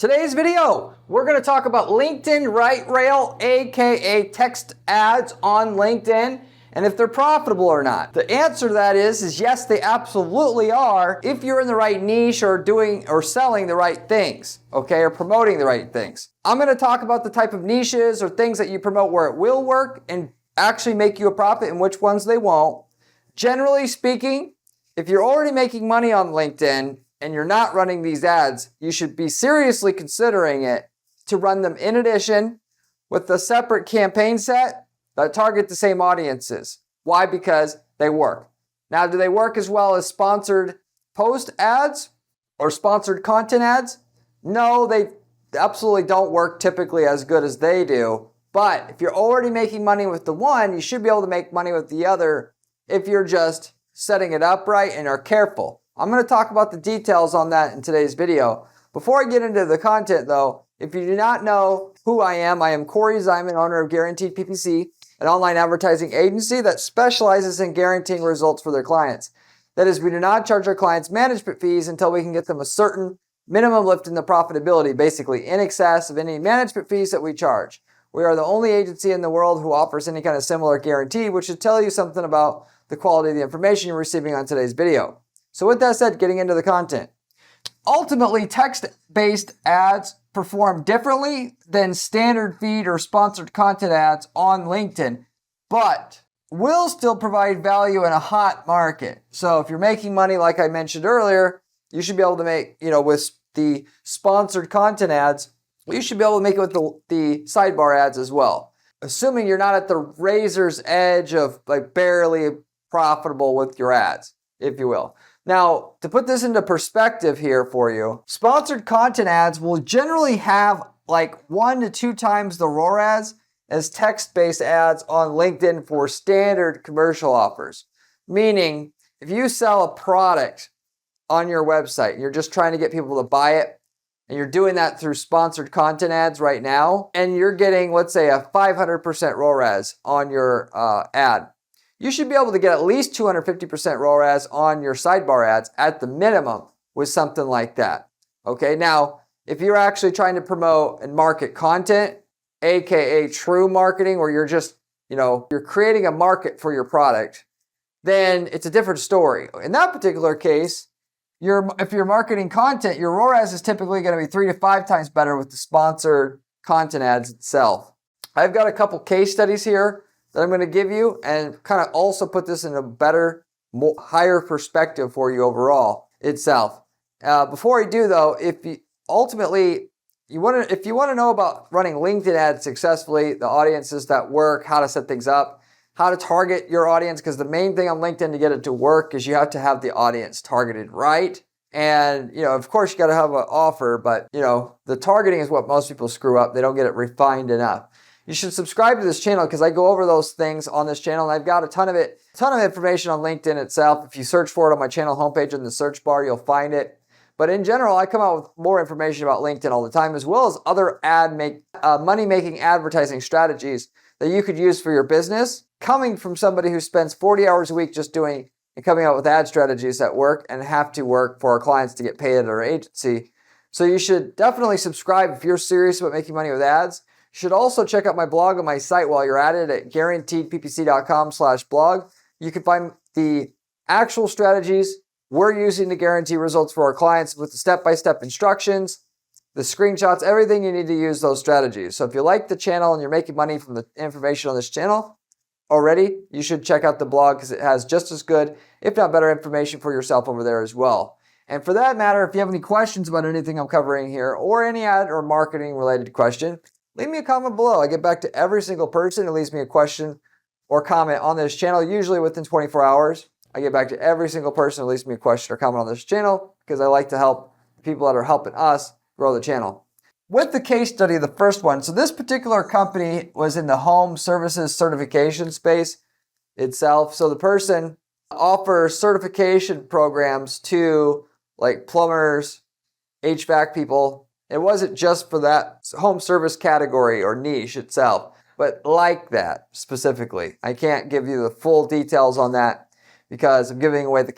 Today's video, we're going to talk about LinkedIn right rail, aka text ads on LinkedIn, and if they're profitable or not. The answer to that is yes, they absolutely are if you're in the right niche or doing or selling the right things, okay, or promoting the right things. I'm going to talk about the type of niches or things that you promote where it will work and actually make you a profit and which ones they won't. Generally speaking, if you're already making money on LinkedIn and you're not running these ads, you should be seriously considering it to run them in addition with a separate campaign set that target the same audiences. Why? Because they work. Now, do they work as well as sponsored post ads or sponsored content ads? No, they absolutely don't work typically as good as they do. But if you're already making money with the one, you should be able to make money with the other if you're just setting it up right and are careful. I'm going to talk about the details on that in today's video. Before I get into the content though, if you do not know who I am Corey Zyman, owner of Guaranteed PPC, an online advertising agency that specializes in guaranteeing results for their clients. That is, we do not charge our clients management fees until we can get them a certain minimum lift in the profitability, basically in excess of any management fees that we charge. We are the only agency in the world who offers any kind of similar guarantee, which should tell you something about the quality of the information you're receiving on today's video. So with that said, getting into the content. Ultimately, text-based ads perform differently than standard feed or sponsored content ads on LinkedIn, but will still provide value in a hot market. So if you're making money, like I mentioned earlier, you should be able to make, with the sponsored content ads, you should be able to make it with the sidebar ads as well. Assuming you're not at the razor's edge of like barely profitable with your ads, if you will. Now, to put this into perspective here for you, sponsored content ads will generally have like 1 to 2 times the ROAS as text-based ads on LinkedIn for standard commercial offers. Meaning, if you sell a product on your website, and you're just trying to get people to buy it, and you're doing that through sponsored content ads right now, and you're getting, let's say, a 500% ROAS on your ad, you should be able to get at least 250% ROAS on your sidebar ads at the minimum with something like that. Okay, now, if you're actually trying to promote and market content, aka true marketing, where you're just, you're creating a market for your product, then it's a different story. In that particular case, if you're marketing content, your ROAS is typically going to be 3 to 5 times better with the sponsored content ads itself. I've got a couple case studies here that I'm going to give you and kind of also put this in a better, higher perspective for you overall itself. Before I do though, if you want to know about running LinkedIn ads successfully, the audiences that work, how to set things up, how to target your audience, because the main thing on LinkedIn to get it to work is you have to have the audience targeted right. And, of course you got to have an offer, but, the targeting is what most people screw up. They don't get it refined enough. You should subscribe to this channel because I go over those things on this channel, and I've got a ton of information on LinkedIn itself. If you search for it on my channel homepage in the search bar, you'll find it. But in general, I come out with more information about LinkedIn all the time, as well as other money-making advertising strategies that you could use for your business, coming from somebody who spends 40 hours a week just doing and coming out with ad strategies that work and have to work for our clients to get paid at our agency. So you should definitely subscribe if you're serious about making money with ads. You should also check out my blog on my site while you're at it at guaranteedppc.com/blog. You can find the actual strategies we're using to guarantee results for our clients with the step-by-step instructions, the screenshots, everything you need to use those strategies. So if you like the channel and you're making money from the information on this channel already, you should check out the blog because it has just as good, if not better, information for yourself over there as well. And for that matter, if you have any questions about anything I'm covering here or any ad or marketing related question, leave me a comment below. I get back to every single person who leaves me a question or comment on this channel, usually within 24 hours. I get back to every single person who leaves me a question or comment on this channel because I like to help the people that are helping us grow the channel. With the case study, the first one, so this particular company was in the home services certification space itself. So the person offers certification programs to like plumbers, HVAC people. It wasn't just for that home service category or niche itself, but like that specifically. I can't give you the full details on that because I'm giving away the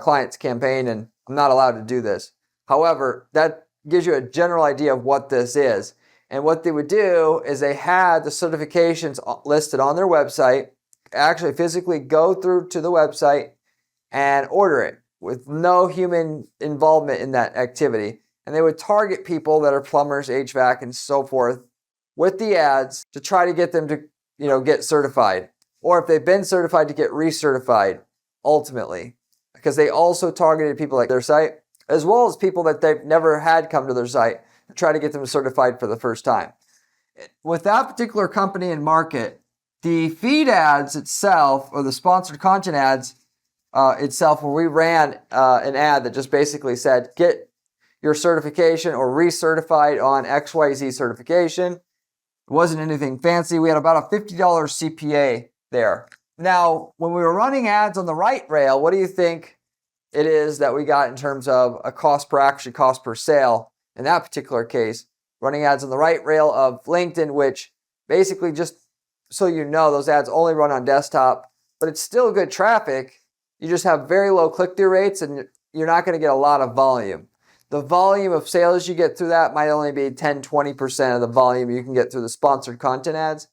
client's campaign and I'm not allowed to do this. However, that gives you a general idea of what this is. And what they would do is they had the certifications listed on their website, actually physically go through to the website and order it with no human involvement in that activity. And they would target people that are plumbers, HVAC, and so forth with the ads to try to get them to, get certified. Or if they've been certified, to get recertified ultimately. Because they also targeted people like their site, as well as people that they've never had come to their site to try to get them certified for the first time. With that particular company and market, the feed ads itself, or the sponsored content ads itself, where we ran an ad that just basically said, get your certification or recertified on XYZ certification. It wasn't anything fancy. We had about a $50 CPA there. Now, when we were running ads on the right rail, what do you think it is that we got in terms of a cost per action, cost per sale in that particular case? Running ads on the right rail of LinkedIn, which basically, just so you know, those ads only run on desktop, but it's still good traffic. You just have very low click-through rates and you're not going to get a lot of volume. The volume of sales you get through that might only be 10-20% of the volume you can get through the sponsored content ads.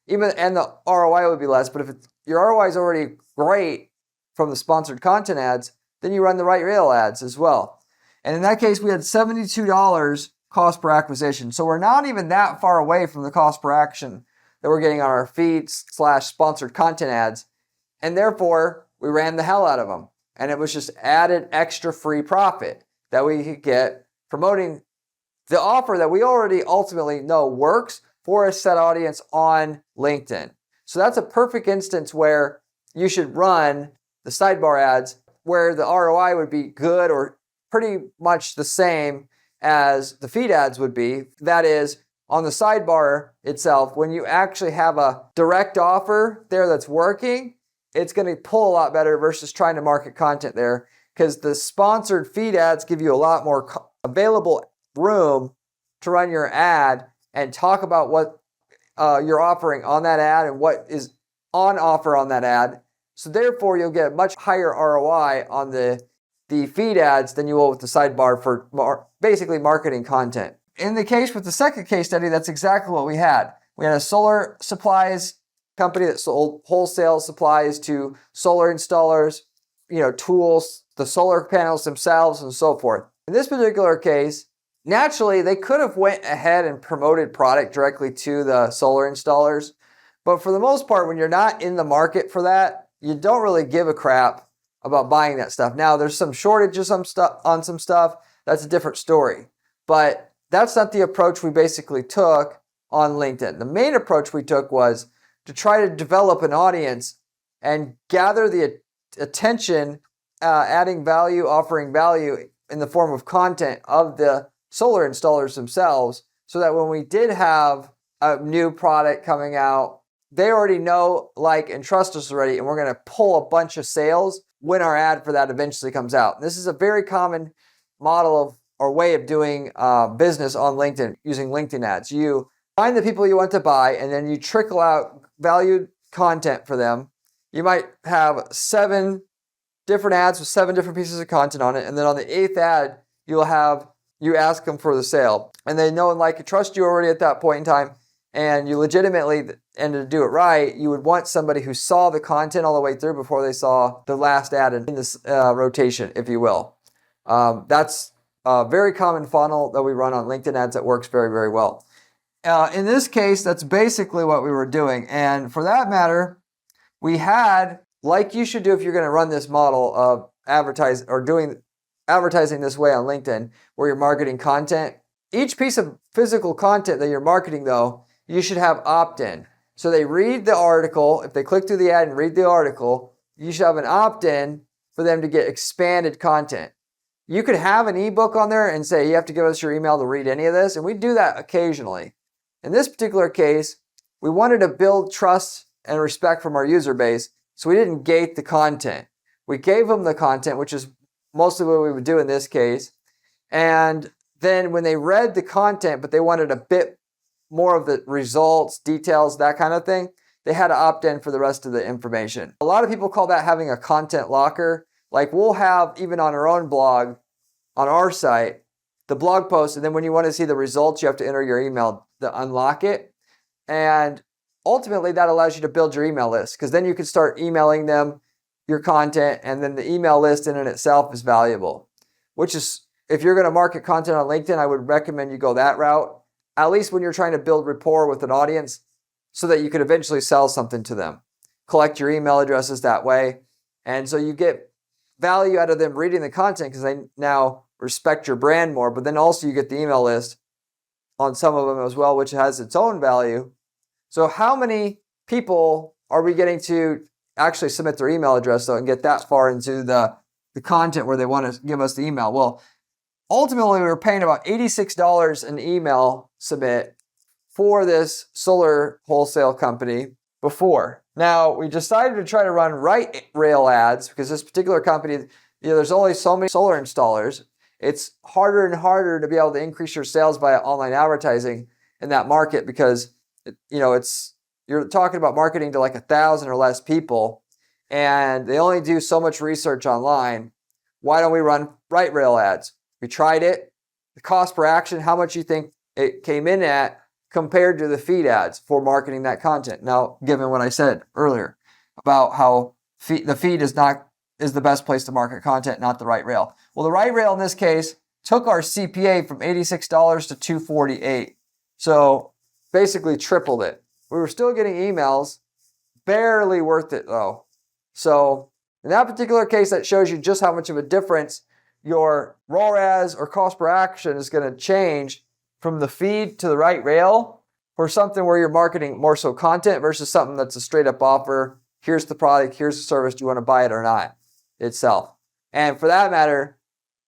And the ROI would be less, but if your ROI is already great from the sponsored content ads, then you run the right rail ads as well. And in that case, we had $72 cost per acquisition. So we're not even that far away from the cost per action that we're getting on our feed/sponsored content ads. And therefore, we ran the hell out of them. And it was just added extra free profit that we could get promoting the offer that we already ultimately know works for a set audience on LinkedIn. So that's a perfect instance where you should run the sidebar ads where the ROI would be good or pretty much the same as the feed ads would be. That is, on the sidebar itself, when you actually have a direct offer there that's working, it's going to pull a lot better versus trying to market content there, because the sponsored feed ads give you a lot more available room to run your ad and talk about what you're offering on that ad and what is on offer on that ad. So therefore, you'll get a much higher ROI on the feed ads than you will with the sidebar for basically marketing content. In the case with the second case study, that's exactly what we had. We had a solar supplies company that sold wholesale supplies to solar installers, tools, the solar panels themselves, and so forth. In this particular case, naturally, they could have went ahead and promoted product directly to the solar installers. But for the most part, when you're not in the market for that, you don't really give a crap about buying that stuff. Now, there's some shortages on some stuff. That's a different story. But that's not the approach we basically took on LinkedIn. The main approach we took was to try to develop an audience and gather the attention, adding value, offering value in the form of content of the solar installers themselves, so that when we did have a new product coming out, they already know, like, and trust us already, and we're going to pull a bunch of sales when our ad for that eventually comes out. And this is a very common model of or way of doing business on LinkedIn using LinkedIn ads. You find the people you want to buy, and then you trickle out valued content for them. You might have 7 different ads with 7 different pieces of content on it, and then on the 8th ad, you ask them for the sale. And they know and like and trust you already at that point in time, and you legitimately, and to do it right, you would want somebody who saw the content all the way through before they saw the last ad in this rotation, if you will. That's a very common funnel that we run on LinkedIn ads that works very, very well. In this case, that's basically what we were doing. And for that matter, we had, like you should do if you're going to run this model of doing advertising this way on LinkedIn, where you're marketing content. Each piece of physical content that you're marketing, though, you should have opt-in. So they read the article. If they click through the ad and read the article, you should have an opt-in for them to get expanded content. You could have an ebook on there and say, you have to give us your email to read any of this. And we do that occasionally. In this particular case, we wanted to build trust and respect from our user base. So we didn't gate the content. We gave them the content, which is mostly what we would do in this case. And then when they read the content, but they wanted a bit more of the results, details, that kind of thing, they had to opt in for the rest of the information. A lot of people call that having a content locker. Like we'll have, even on our own blog, on our site, the blog post, and then when you want to see the results, you have to enter your email to unlock it. And ultimately, that allows you to build your email list, because then you can start emailing them your content, and then the email list in and itself is valuable, which is, if you're going to market content on LinkedIn, I would recommend you go that route, at least when you're trying to build rapport with an audience so that you could eventually sell something to them. Collect your email addresses that way. And so you get value out of them reading the content because they now respect your brand more, but then also you get the email list on some of them as well, which has its own value. So how many people are we getting to actually submit their email address though and get that far into the content where they want to give us the email? Well, ultimately we were paying about $86 an email submit for this solar wholesale company before. Now we decided to try to run right rail ads because this particular company, there's only so many solar installers. It's harder and harder to be able to increase your sales via online advertising in that market because you're talking about marketing to like 1,000 or less people, and they only do so much research online. Why don't we run right rail ads? We tried it. The cost per action, how much you think it came in at compared to the feed ads for marketing that content. Now, given what I said earlier about how the feed is the best place to market content, not the right rail. Well, the right rail in this case took our CPA from $86 to $248. So basically tripled it. We were still getting emails, barely worth it though. So in that particular case, that shows you just how much of a difference your ROAS or cost per action is going to change from the feed to the right rail for something where you're marketing more so content versus something that's a straight up offer. Here's the product, here's the service, do you want to buy it or not itself. And for that matter,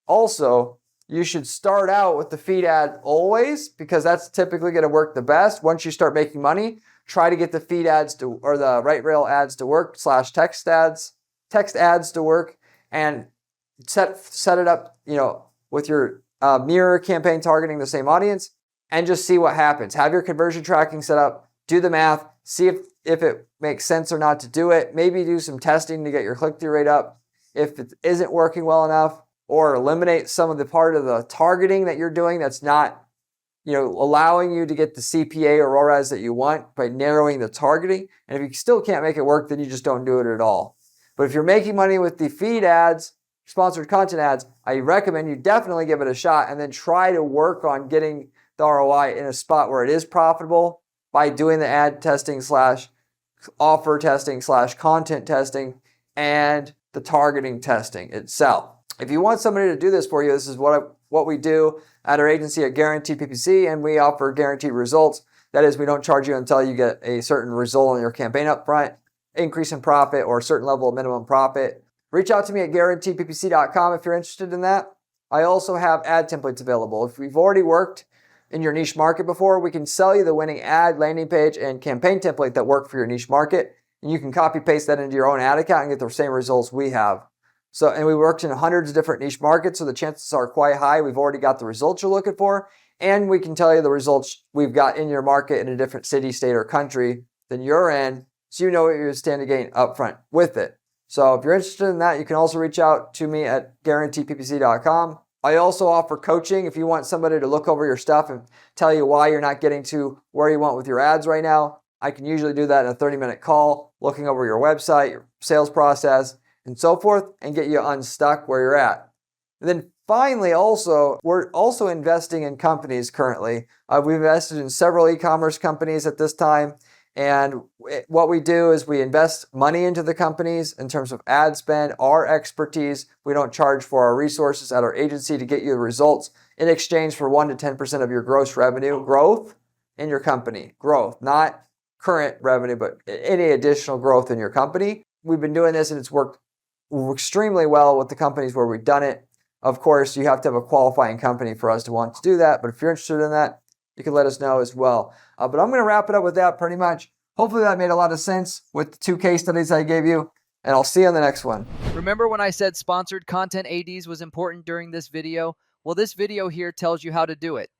also, you should start out with the feed ad always because that's typically going to work the best. Once you start making money, try to get the feed ads or the right rail ads to work / text ads to work, and set it up, with your mirror campaign targeting the same audience, and just see what happens. Have your conversion tracking set up, do the math, see if it makes sense or not to do it. Maybe do some testing to get your click-through rate up. If it isn't working well enough, or eliminate some of the part of the targeting that you're doing that's not, allowing you to get the CPA or ROAS that you want by narrowing the targeting. And if you still can't make it work, then you just don't do it at all. But if you're making money with the feed ads, sponsored content ads, I recommend you definitely give it a shot and then try to work on getting the ROI in a spot where it is profitable by doing the ad testing / offer testing / content testing and the targeting testing itself. If you want somebody to do this for you, this is what we do at our agency at Guaranteed PPC, and we offer guaranteed results. That is, we don't charge you until you get a certain result in your campaign up front, increase in profit, or a certain level of minimum profit. Reach out to me at guaranteedppc.com if you're interested in that. I also have ad templates available. If you've already worked in your niche market before, we can sell you the winning ad, landing page, and campaign template that work for your niche market. And you can copy paste that into your own ad account and get the same results we have. And we worked in hundreds of different niche markets, so the chances are quite high we've already got the results you're looking for, and we can tell you the results we've got in your market in a different city, state, or country than you're in, so you know what you stand to gain upfront with it. So if you're interested in that, you can also reach out to me at guaranteedppc.com. I also offer coaching if you want somebody to look over your stuff and tell you why you're not getting to where you want with your ads right now. I can usually do that in a 30-minute call, looking over your website, your sales process, and so forth, and get you unstuck where you're at. And then finally, we're also investing in companies currently. We've invested in several e-commerce companies at this time, and what we do is we invest money into the companies in terms of ad spend, our expertise. We don't charge for our resources at our agency to get you the results in exchange for 1 to 10% of your gross revenue growth in your company. Growth, not current revenue, but any additional growth in your company. We've been doing this and it's worked extremely well with the companies where we've done it. Of course, you have to have a qualifying company for us to want to do that, but if you're interested in that, you can let us know as well. But I'm going to wrap it up with that pretty much. Hopefully that made a lot of sense with the 2 case studies I gave you, and I'll see you on the next one. Remember when I said sponsored content ADs was important during this video? Well, this video here tells you how to do it.